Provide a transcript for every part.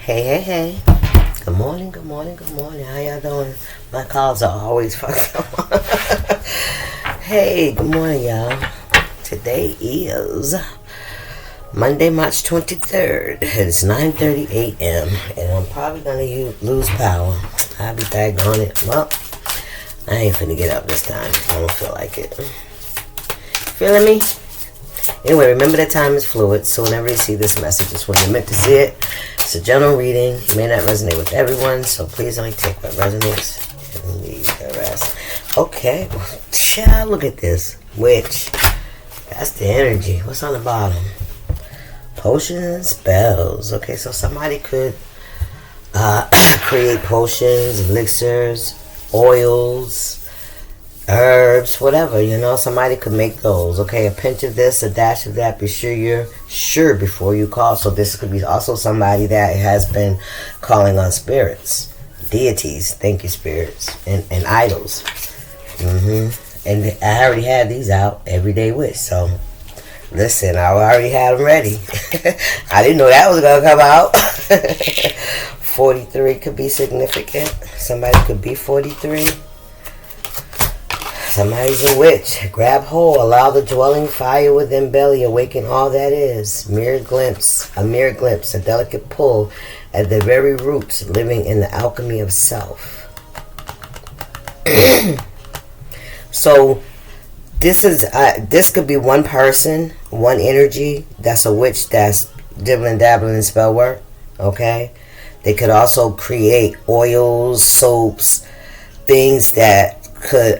Hey, hey, hey. Good morning, good morning, good morning. How y'all doing? My calls are always fucked up. Hey, good morning, y'all. Today is Monday, March 23rd. It's 9:30 a.m. and I'm probably going to lose power. I'll be daggone it. Well, I ain't finna get up this time. I don't feel like it. Feeling me? Anyway, remember that time is fluid, so whenever you see this message, it's when you're meant to see it. It's a general reading. It may not resonate with everyone, so please only take what resonates and leave the rest. Okay, well, child, look at this. Witch. That's the energy. What's on the bottom? Potions and spells. Okay, so somebody could create potions, elixirs, oils, herbs, whatever, somebody could make those. Okay, a pinch of this, a dash of that. Be sure you're sure before you call. So this could be also somebody that has been calling on spirits, deities, thank you, spirits, and idols. And I already had these out, everyday wish. So listen, I already had them ready. I didn't know that was gonna come out. 43 could be significant. Somebody could be 43. Somebody's a witch. Grab hold. Allow the dwelling fire within belly. Awaken all that is. Mere glimpse. A delicate pull at the very roots. Living in the alchemy of self. So, this could be one person, one energy. That's a witch that's dibbling dabbling in spell work. Okay? They could also create oils, soaps, things that could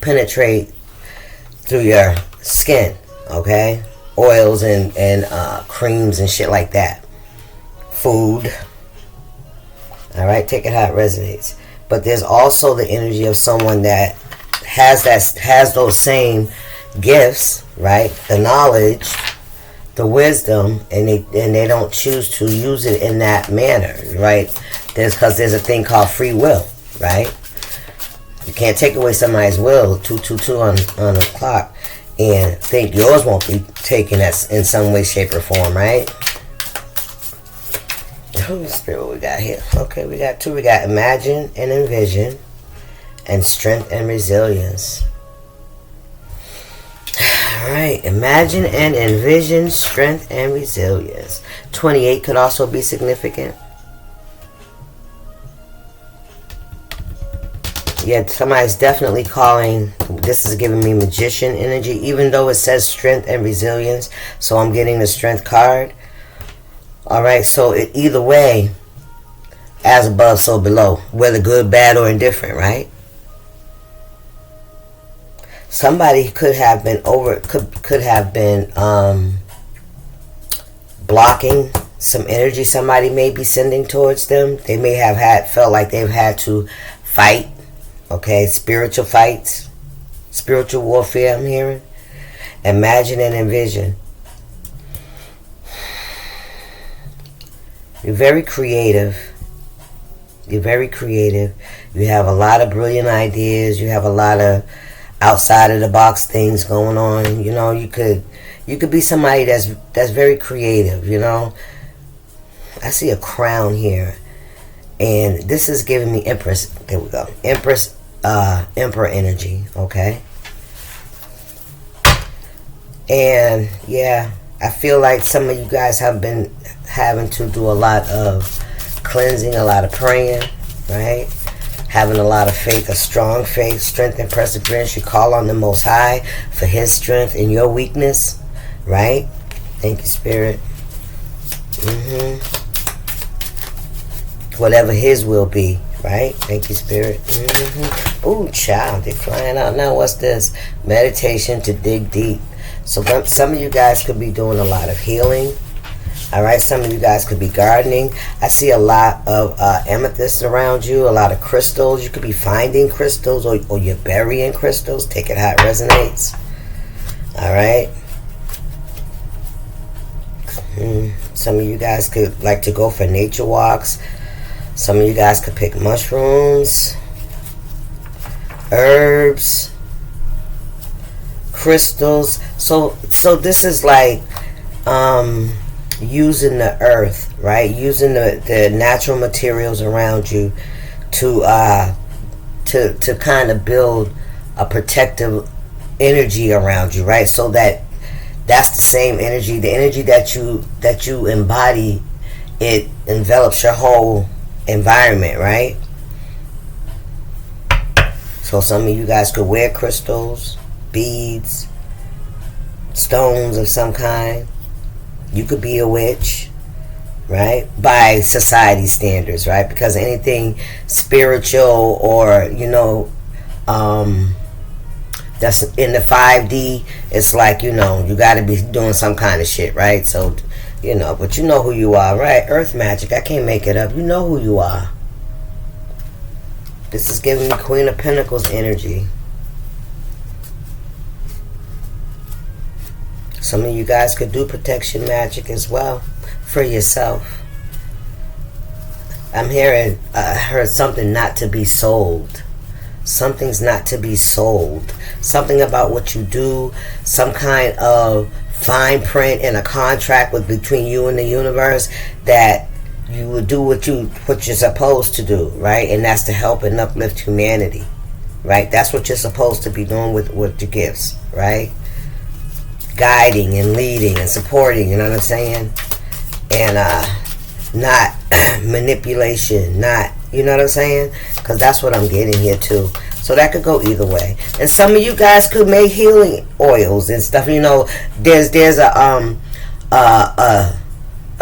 penetrate through your skin, okay? Oils and creams and shit like that. Food. Alright, take it how it resonates. But there's also the energy of someone that has those same gifts, right? The knowledge, the wisdom, and they don't choose to use it in that manner, right? Because there's a thing called free will, right? You can't take away somebody's will, 222 on the clock, and think yours won't be taken in some way, shape, or form, right? Holy Spirit, what we got here? Okay, we got two. We got imagine and envision, and strength and resilience. Alright, imagine and envision, strength and resilience. 28 could also be significant. Yeah, somebody's definitely calling. This is giving me magician energy, even though it says strength and resilience. So I'm getting the strength card. Alright, so either way, as above, so below. Whether good, bad, or indifferent, right? Somebody could have been blocking some energy somebody may be sending towards them. They may have felt like they've had to fight. Okay, spiritual fights, spiritual warfare, I'm hearing. Imagine and envision. You're very creative. You're very creative. You have a lot of brilliant ideas. You have a lot of outside of the box things going on. You could be somebody that's very creative, I see a crown here. And this is giving me Empress. There we go. Emperor energy, okay? And yeah, I feel like some of you guys have been having to do a lot of cleansing, a lot of praying, right? Having a lot of faith, a strong faith, strength and perseverance. You call on the Most High for His strength in your weakness, right? Thank you, Spirit. Whatever His will be, right? Thank you, Spirit. Ooh, child, they're flying out now. What's this? Meditation to dig deep. So some of you guys could be doing a lot of healing. All right, some of you guys could be gardening. I see a lot of amethysts around you, a lot of crystals. You could be finding crystals or you're burying crystals. Take it how it resonates. All right. Some of you guys could like to go for nature walks. Some of you guys could pick mushrooms, herbs, crystals. So this is like using the earth, right? Using the natural materials around you to kind of build a protective energy around you, right? So that's the same energy, the energy that you embody. It envelops your whole environment, right? So some of you guys could wear crystals, beads, stones of some kind. You could be a witch, right? By society standards, right? Because anything spiritual or, that's in the 5D, it's like, you got to be doing some kind of shit, right? So, but you know who you are, right? Earth magic, I can't make it up. You know who you are. This is giving me Queen of Pentacles energy. Some of you guys could do protection magic as well for yourself. I'm hearing, I heard something not to be sold. Something's not to be sold. Something about what you do, some kind of fine print in a contract between you and the universe, that you would do what you're supposed to do, right? And that's to help and uplift humanity, right? That's what you're supposed to be doing with your gifts, right? Guiding and leading and supporting, you know what I'm saying? And not manipulation, not, you know what I'm saying? Because that's what I'm getting here too. So that could go either way. And some of you guys could make healing oils and stuff. There's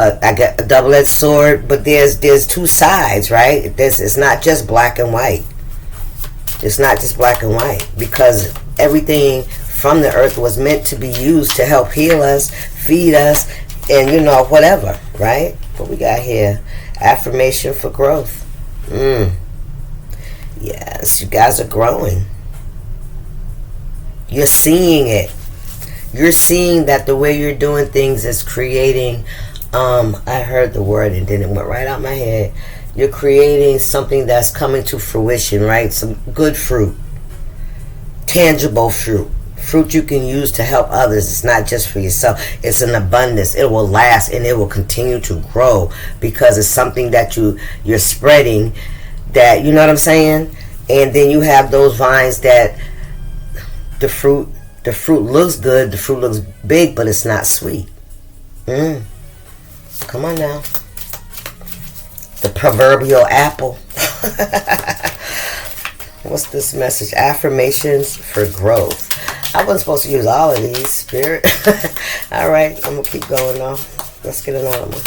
I got a double-edged sword, but there's two sides, right? It's not just black and white. It's not just black and white, because everything from the earth was meant to be used to help heal us, feed us, and whatever, right? What we got here? Affirmation for growth. Yes, you guys are growing. You're seeing it. You're seeing that the way you're doing things is creating, I heard the word and then it went right out my head. You're creating something that's coming to fruition, right? Some good fruit. Tangible fruit. Fruit you can use to help others. It's not just for yourself. It's an abundance. It will last and it will continue to grow because it's something that you're spreading, that, you know what I'm saying? And then you have those vines that the fruit looks good, the fruit looks big, but it's not sweet. Come on now. The proverbial apple. What's this message? Affirmations for growth. I wasn't supposed to use all of these, Spirit. All right, I'm going to keep going now. Let's get another one.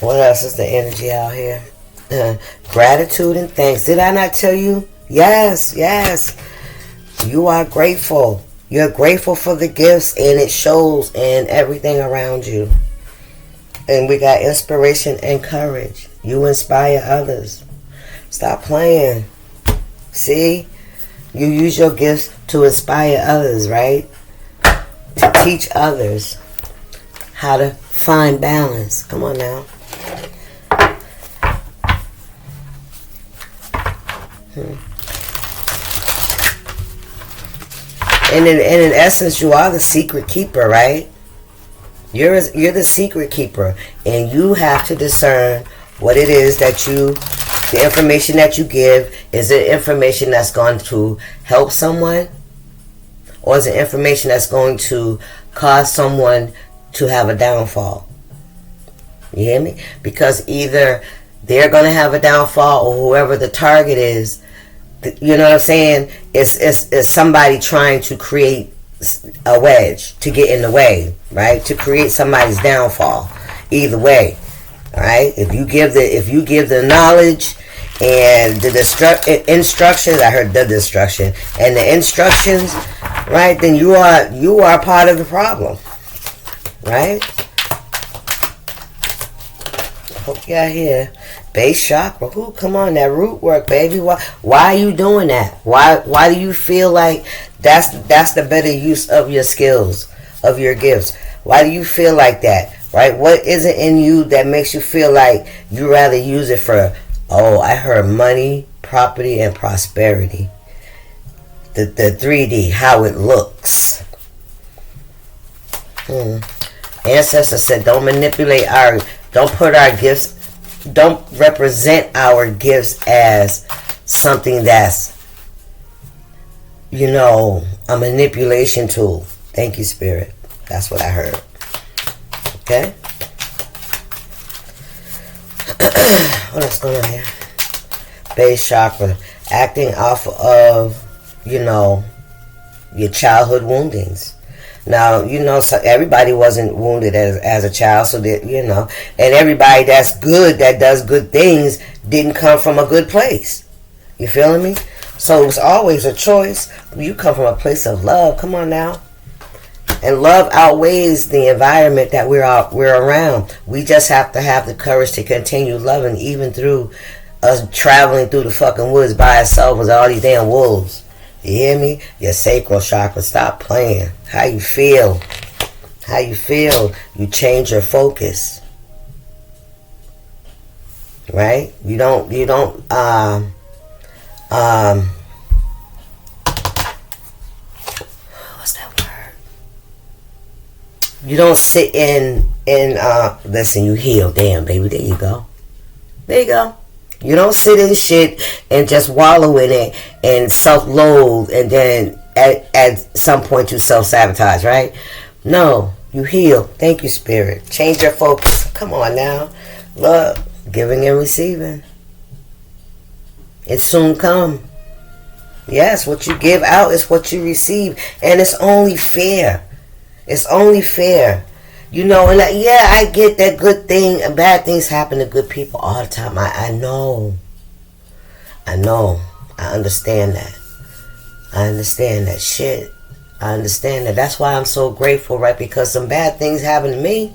What else is the energy out here? Gratitude and thanks. Did I not tell you? Yes. You are grateful. You're grateful for the gifts, and it shows in everything around you. And we got inspiration and courage. You inspire others. Stop playing. See? You use your gifts to inspire others, right? To teach others how to find balance. Come on now. And in essence, you are the secret keeper, right? You're the secret keeper, and you have to discern what it is that the information that you give. Is it information that's going to help someone, or is it information that's going to cause someone to have a downfall? You hear me? Because either they're going to have a downfall, or whoever the target is, you know what I'm saying, it's somebody trying to create a wedge to get in the way, right? To create somebody's downfall. Either way, all right? If you give the knowledge and the instructions, I heard the destruction, and the instructions, right? Then you are part of the problem, right? Hope y'all here. Base chakra. Ooh, come on, that root work, baby. Why are you doing that? Why do you feel like that's the better use of your skills, of your gifts? Why do you feel like that? Right? What is it in you that makes you feel like you rather use it for, I heard money, property, and prosperity. The 3D, how it looks. Ancestors said, don't represent our gifts as something that's, a manipulation tool. Thank you, Spirit. That's what I heard. Okay? What else going on here? Base chakra. Acting off of, your childhood woundings. Now, so everybody wasn't wounded as a child, so that, and everybody that's good, that does good things, didn't come from a good place. You feeling me? So it was always a choice. You come from a place of love. Come on now. And love outweighs the environment that we're around. We just have to have the courage to continue loving, even through us traveling through the fucking woods by ourselves with all these damn wolves. You hear me? Your sacral chakra. Stop playing. How you feel? How you feel? You change your focus. Right? You don't what's that word? You don't sit in listen, you heal. Damn, baby, there you go. There you go. You don't sit in shit and just wallow in it and self-loathe, and then at some point you self-sabotage, right? No, you heal. Thank you, Spirit. Change your focus. Come on now. Look, giving and receiving. It soon come. Yes, what you give out is what you receive, and it's only fair. It's only fair. And I get that good thing and bad things happen to good people all the time. I know. I understand that. I understand that shit. I understand that. That's why I'm so grateful, right? Because some bad things happened to me,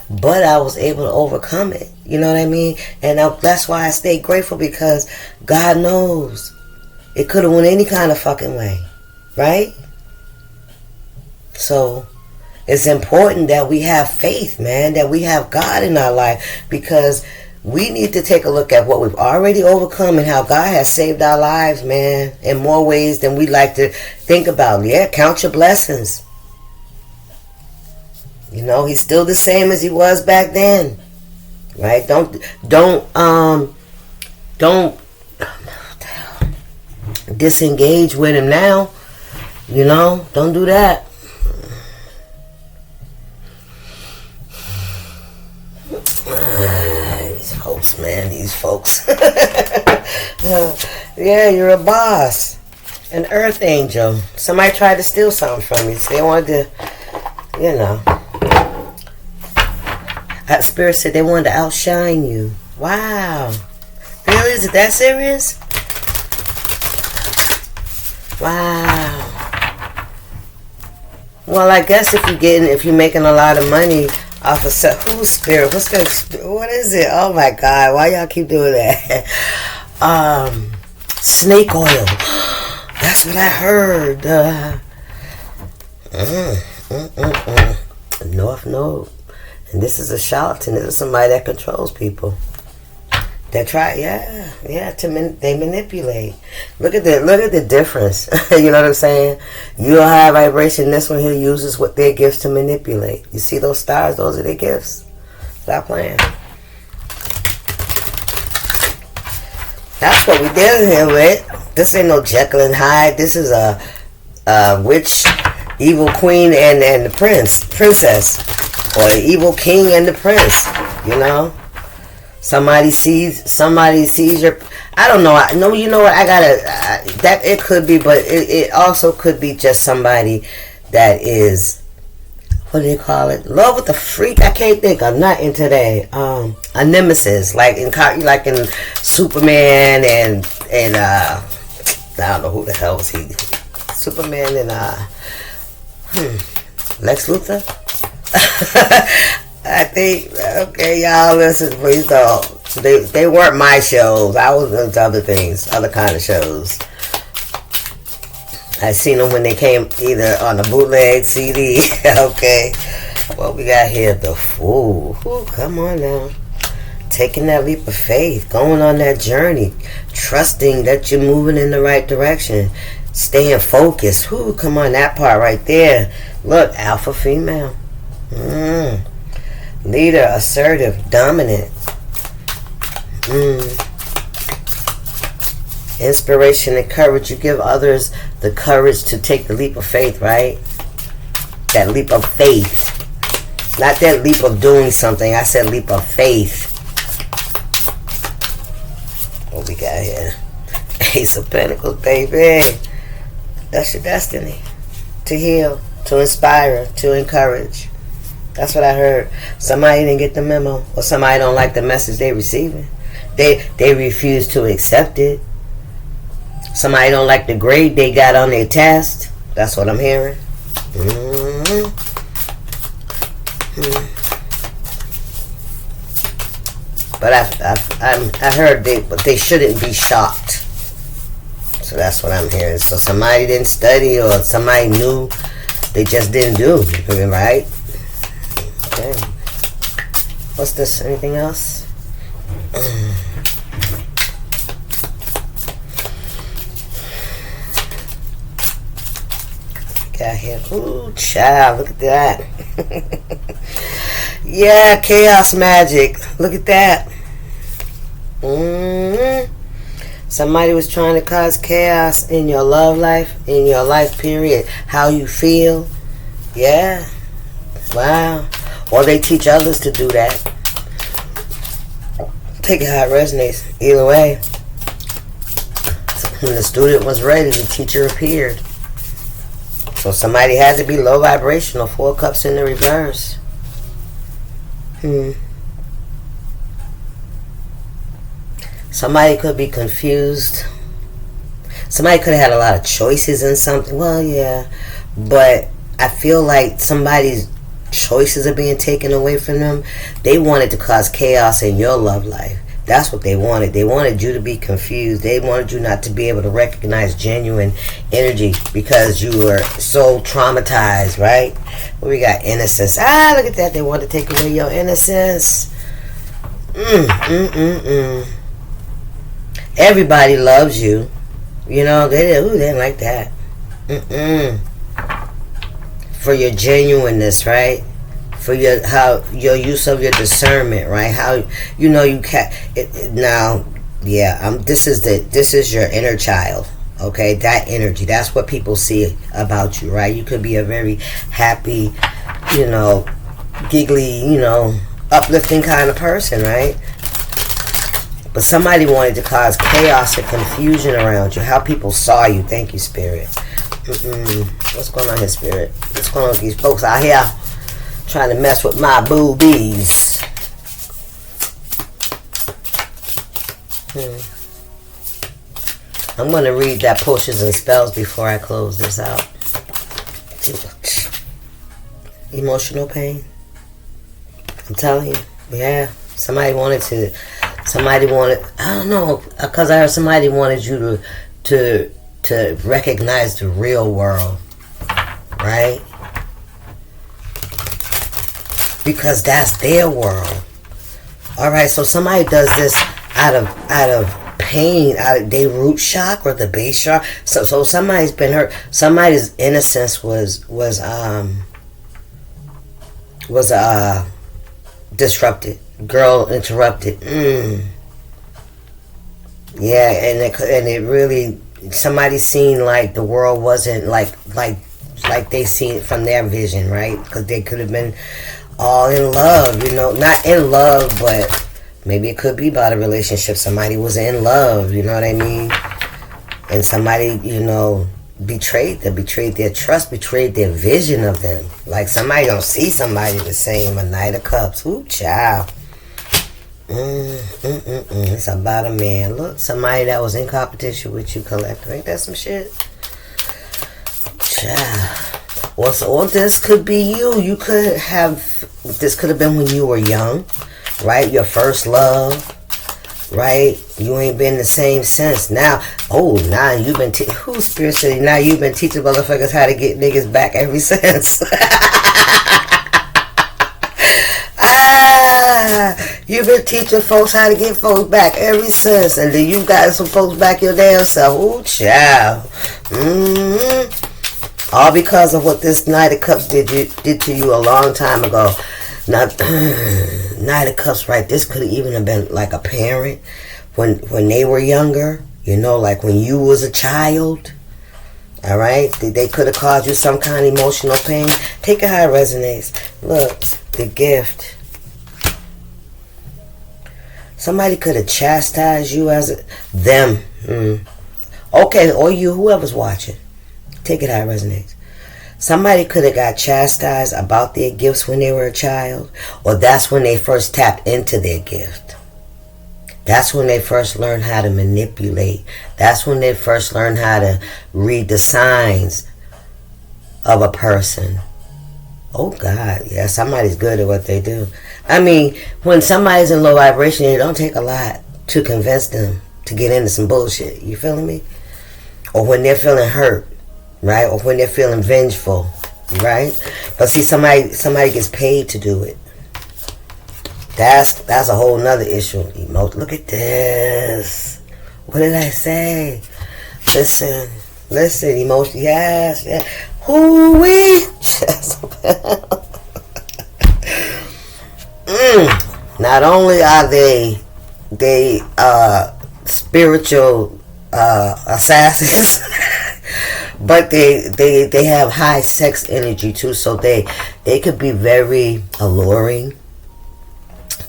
but I was able to overcome it. You know what I mean? And that's why I stay grateful, because God knows it could have went any kind of fucking way, right? So it's important that we have faith, man, that we have God in our life, because we need to take a look at what we've already overcome and how God has saved our lives, man, in more ways than we like to think about. Yeah, count your blessings. He's still the same as he was back then, right? Don't disengage with him now. Don't do that. These folks. Yeah, you're a boss. An earth angel. Somebody tried to steal something from you. So they wanted to, Spirit said they wanted to outshine you. Wow. Really? Is it that serious? Wow. Well, I guess if you're making a lot of money off of who's Spirit? What is it? Oh my God! Why y'all keep doing that? Snake oil. That's what I heard. North Node, and this is a charlatan. This is somebody that controls people. They try, they manipulate. Look at the difference. You know what I'm saying? You'll have vibration. This one here uses what their gifts to manipulate. You see those stars? Those are their gifts. Stop playing. That's what we dealing here with. This ain't no Jekyll and Hyde. This is a witch, evil queen, and the princess, or the evil king and the prince. Somebody sees your. I don't know. You know what? I gotta. That it could be, but it also could be just somebody that is. What do they call it? Love with the freak. I can't think. I'm not in today. A nemesis, like in Superman and I don't know who the hell was he. Superman and Lex Luthor. I think, okay, y'all listen, please don't. They weren't my shows. I was into other things, other kind of shows. I seen them when they came either on a bootleg CD. Okay. What we got here? The Fool. Ooh, come on now. Taking that leap of faith. Going on that journey. Trusting that you're moving in the right direction. Staying focused. Ooh, come on, that part right there. Look, alpha female. Leader, assertive, dominant. Inspiration and courage. You give others the courage to take the leap of faith, right? That leap of faith. Not that leap of doing something. I said leap of faith. What we got here? Ace of Pentacles, baby. That's your destiny. To heal, to inspire, to encourage. That's what I heard. Somebody didn't get the memo, or somebody don't like the message they receiving. They refuse to accept it. Somebody don't like the grade they got on their test. That's what I'm hearing. But I heard they shouldn't be shocked. So that's what I'm hearing. So somebody didn't study, or somebody knew, they just didn't do, right? Okay. What's this? Anything else? Got here. Ooh, child, look at that. Yeah, chaos magic. Look at that. Somebody was trying to cause chaos in your love life, in your life period. How you feel. Yeah. Wow. Or they teach others to do that. Take it how it resonates. Either way. When the student was ready, the teacher appeared. So somebody had to be low vibrational. 4 cups in the reverse. Somebody could be confused. Somebody could have had a lot of choices in something. Well, yeah. But I feel like somebody's choices are being taken away from them. They wanted to cause chaos in your love life. That's what they wanted. They wanted you to be confused. They wanted you not to be able to recognize genuine energy because you were so traumatized, right? Well, we got innocence. Ah, look at that. They want to take away your innocence. Everybody loves you. You know, they didn't like that. For your genuineness, right? For your use of your discernment, right? How you know you can now. Yeah, this is your inner child. Okay, that energy. That's what people see about you, right? You could be a very happy, giggly, uplifting kind of person, right? But somebody wanted to cause chaos and confusion around you. How people saw you. Thank you, Spirit. What's going on here, Spirit? What's going on with these folks out here trying to mess with my boobies? I'm going to read that potions and spells before I close this out. Emotional pain. I'm telling you. Yeah. Somebody wanted, I don't know, because I heard somebody wanted you to recognize the real world, right? Because that's their world. All right, so somebody does this out of pain, out of their root chakra, the base chakra. So somebody's been hurt. Somebody's innocence was disrupted. Girl interrupted. Yeah, and it really, somebody seen like the world wasn't like they seen it from their vision, right? Because they could have been all in love, not in love, but maybe it could be about a relationship. Somebody was in love, you know what I mean? And somebody, betrayed them, betrayed their trust, betrayed their vision of them. Like somebody don't see somebody the same. A Knight of Cups. Ooh, child. It's about a man. Look, somebody that was in competition with you, collector. Ain't that some shit? Child. Or this could be you. You could have, this could have been when you were young, right? Your first love, right? You ain't been the same since. Now you've been, spiritually, now you've been teaching motherfuckers how to get niggas back ever since. You've been teaching folks how to get folks back ever since. And then you got some folks back your damn self. Ooh, child. All because of what this Knight of Cups did to you a long time ago. Now, Knight of Cups, right? This could even have been like a parent when they were younger. You know, like when you was a child. All right? They could have caused you some kind of emotional pain. Take it how it resonates. Look, the gift. Somebody could have chastised you as them. Okay, or you, whoever's watching. Take it how it resonates. Somebody could have got chastised about their gifts when they were a child, or that's when they first tapped into their gift. That's when they first learned how to manipulate. That's when they first learned how to read the signs of a person. Oh God, yeah, somebody's good at what they do. I mean, when somebody's in low vibration, it don't take a lot to convince them to get into some bullshit. You feeling me? Or when they're feeling hurt, right? Or when they're feeling vengeful, right? But see, somebody gets paid to do it. That's a whole nother issue. Look at this. What did I say? Listen, emotion. Yes. Hoo-wee. Not only are they spiritual assassins, but they have high sex energy too. So they could be very alluring,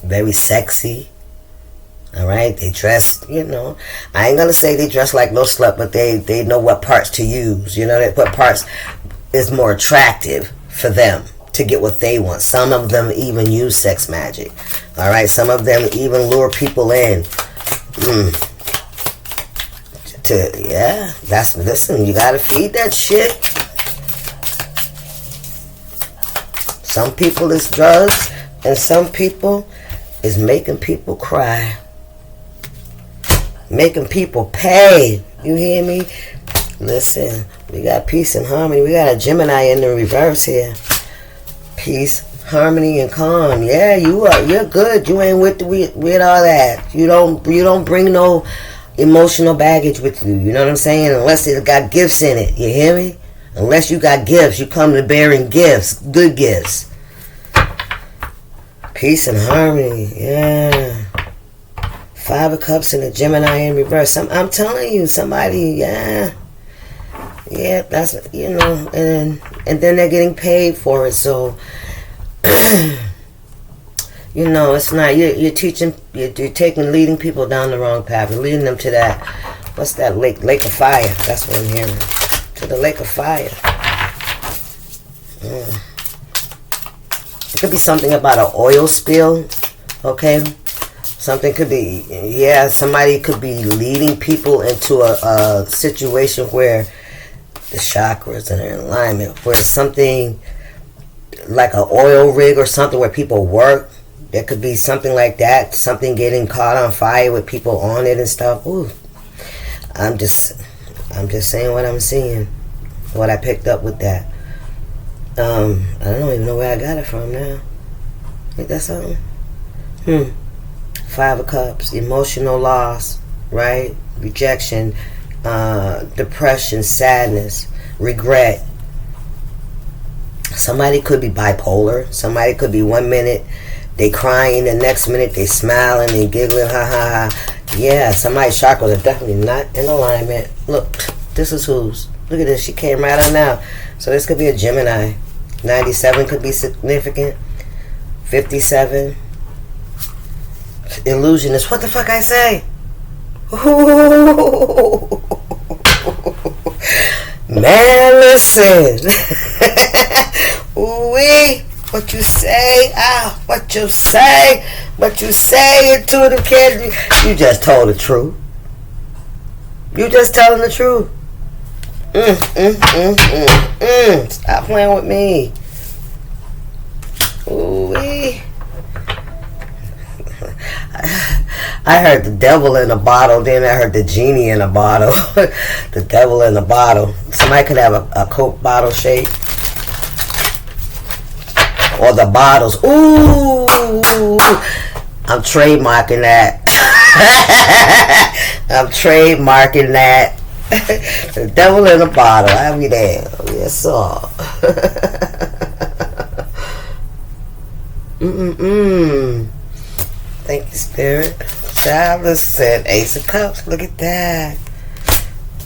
very sexy. All right, they dress, you know, I ain't gonna say they dress like no slut, but they know what parts to use. You know, what parts is more attractive for them to get what they want. Some of them even use sex magic. All right, some of them even lure people in. Listen, you gotta feed that shit. Some people is drugs, and some people is making people cry. Making people pay. You hear me? Listen, we got peace and harmony. We got a Gemini in the reverse here. Peace, harmony, and calm. Yeah, you're good. You ain't with all that. You don't bring no emotional baggage with you. You know what I'm saying? Unless it got gifts in it. You hear me? Unless you got gifts, you come to bearing gifts, good gifts. Peace and harmony. Yeah. 5 of Cups and a Gemini in reverse. I'm telling you, somebody, yeah, that's, you know, and then they're getting paid for it. So, you know, it's not, you're leading people down the wrong path. You're leading them to that, what's that, lake of fire. That's what I'm hearing. To the lake of fire. It could be something about an oil spill, okay? Something could be, somebody could be leading people into a situation where the chakras are in alignment, where something like an oil rig or something where people work. There could be something like that, something getting caught on fire with people on it and stuff. Ooh. I'm just saying what I'm seeing, what I picked up with that. I don't even know where I got it from now. Ain't that something? 5 of Cups, emotional loss, right? Rejection, depression, sadness, regret. Somebody could be bipolar. Somebody could be 1 minute they crying, the next minute they smiling and giggling, ha ha ha. Yeah, somebody's chakras are definitely not in alignment. Look, this is whose. Look at this, she came right on out. So this could be a Gemini. 97 could be significant. 57. Illusionist. What the fuck I say? Ooh. Man, listen. Ooh-wee. What you say? What you say? What you say, intuitive kid? You just told the truth. You just telling the truth. Stop playing with me. Ooh-wee. I heard the devil in a bottle, then I heard the genie in a bottle. The devil in a bottle. Somebody could have a Coke bottle shape. Or the bottles. Ooh! I'm trademarking that. I'm trademarking that. The devil in a bottle. I'll be there. Yes, sir. Thank you, Spirit. Child, listen. Ace of Cups. Look at that.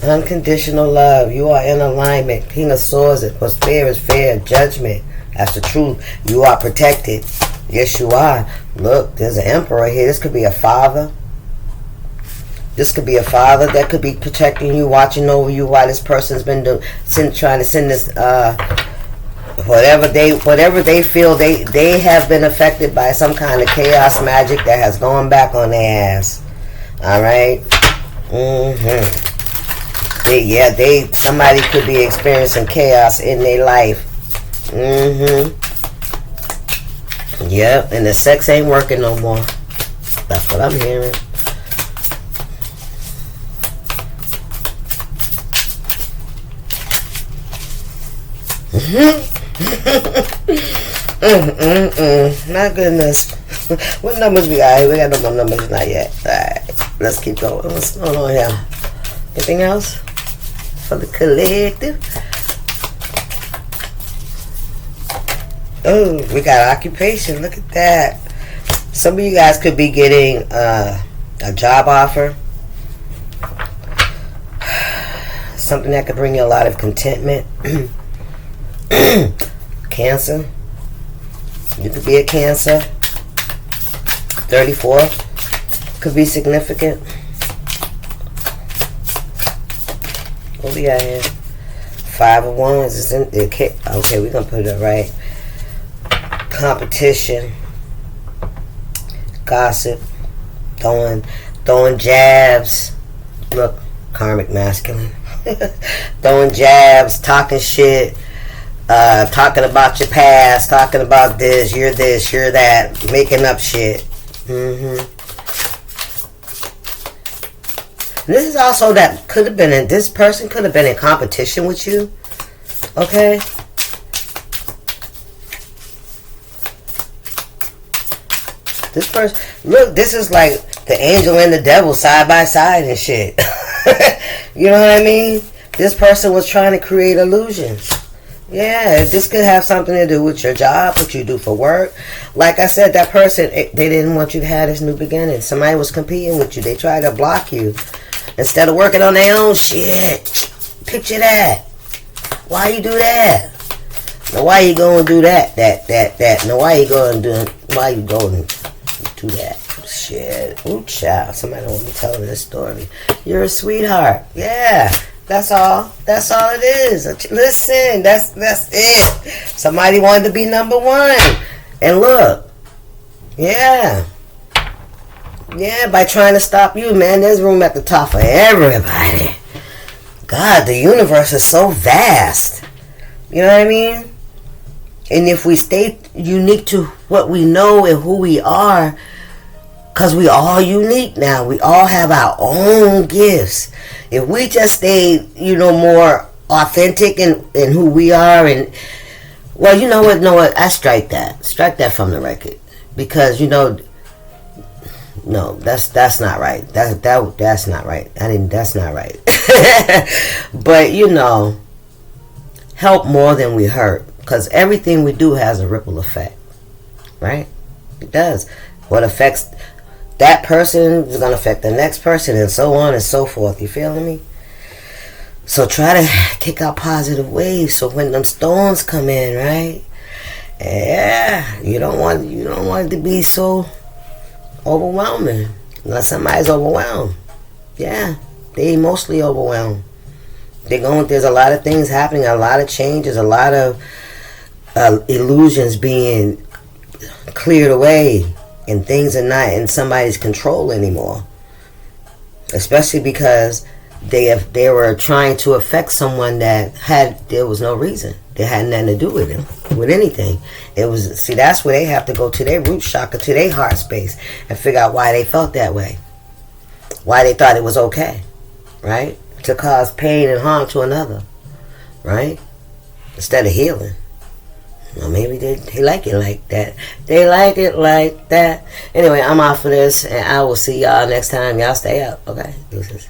Unconditional love. You are in alignment. King of Swords. What's fair is fair. Judgment. That's the truth. You are protected. Yes, you are. Look, there's an Emperor here. This could be a father. This could be a father that could be protecting you, watching over you while this person's been trying to send this whatever they feel they have been affected by some kind of chaos magic that has gone back on their ass. All right. Somebody could be experiencing chaos in their life. Yep, and the sex ain't working no more. That's what I'm hearing. My goodness. What numbers we got? We got no more numbers, not yet. Alright, let's keep going. What's going on here? Anything else for the collective? Oh, we got occupation. Look at that. Some of you guys could be getting a job offer. Something that could bring you a lot of contentment. Cancer. You could be a Cancer. 34 could be significant. What we got here? 5 of Wands is in the okay, we're gonna put it right. Competition, gossip, throwing jabs. Look, karmic masculine. Throwing jabs, talking shit, talking about your past, talking about this, you're that, making up shit. This is also that could have been this person could have been in competition with you. Okay. This person, look, this is like the angel and the devil side by side and shit. You know what I mean? This person was trying to create illusions. Yeah, this could have something to do with your job, what you do for work. Like I said, that person, they didn't want you to have this new beginning. Somebody was competing with you. They tried to block you. Instead of working on their own shit. Picture that. Why you do that? Now why you going to do that? Now why you going to do that? Shit. Ooh, child. Somebody don't want me telling this story. You're a sweetheart. Yeah. That's all. That's all it is. Listen, that's it. Somebody wanted to be number one. And look. Yeah. Yeah, by trying to stop you, man, there's room at the top for everybody. God, the universe is so vast. You know what I mean? And if we stay unique to what we know and who we are, because we all unique now. We all have our own gifts. If we just stay, more authentic in who we are, and well, you know what? I strike that from the record, because no, that's not right. That's not right. That's not right. But help more than we hurt, because everything we do has a ripple effect, right? It does. What affects that person is going to affect the next person, and so on and so forth. You feeling me? So try to kick out positive waves, so when them storms come in, right? Yeah, you don't want it to be so overwhelming. Unless somebody's overwhelmed. Yeah, they emotionally overwhelmed. There's a lot of things happening, a lot of changes, a lot of illusions being cleared away. And things are not in somebody's control anymore. Especially because they were trying to affect someone that there was no reason. They had nothing to do with it, with anything. That's where they have to go to their root chakra, to their heart space, and figure out why they felt that way. Why they thought it was okay, right? To cause pain and harm to another, right? Instead of healing. Well, maybe they like it like that. They like it like that. Anyway, I'm off for this, and I will see y'all next time. Y'all stay up, okay? Deuces.